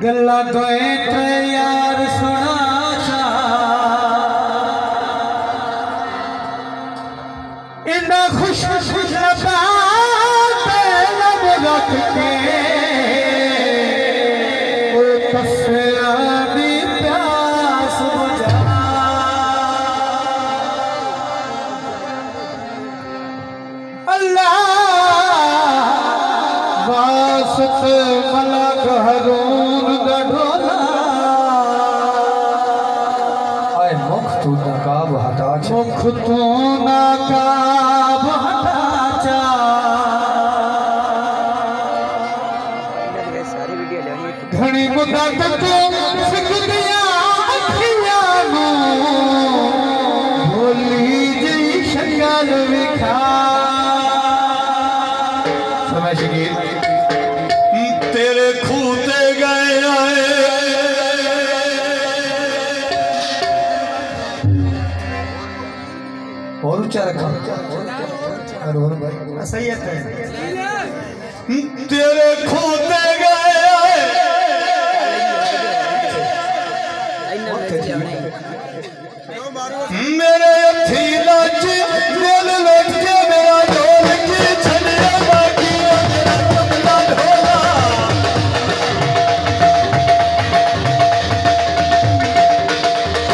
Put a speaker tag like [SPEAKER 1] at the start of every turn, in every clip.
[SPEAKER 1] गल्ला दोए ते यार सुना चा इन्ना खुश खुश लब रख के कसरा दी प्यास बुझा अल्लाह वासत मलक हरूं मुख तू नकाब हटा चा घणी मुदत तो सिकदिया अखियां नू भोली जी शक्ल विखा समय शकीर तेरे खूते गए आए और ऊंचा रखा और भाई सही है तेरे खूते गए मेरे अथी लाच दिल लट के मेरा ढोल की छलिया बाकी मेरा कमला ढोला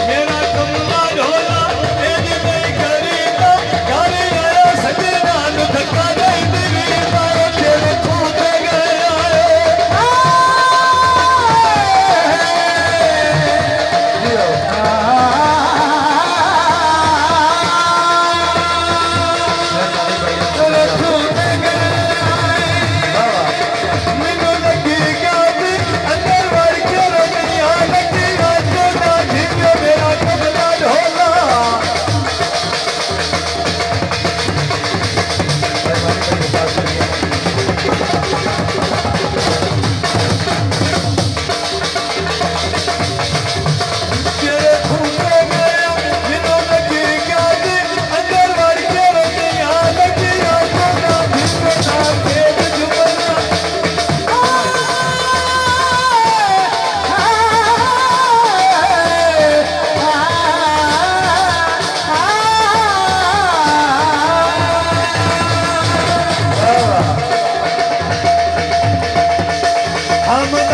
[SPEAKER 1] मेरा कमला ढोला तेरी नहीं करीदा घर आया सजना नु धक्का दे दिली मारो तेरे खूते गए हम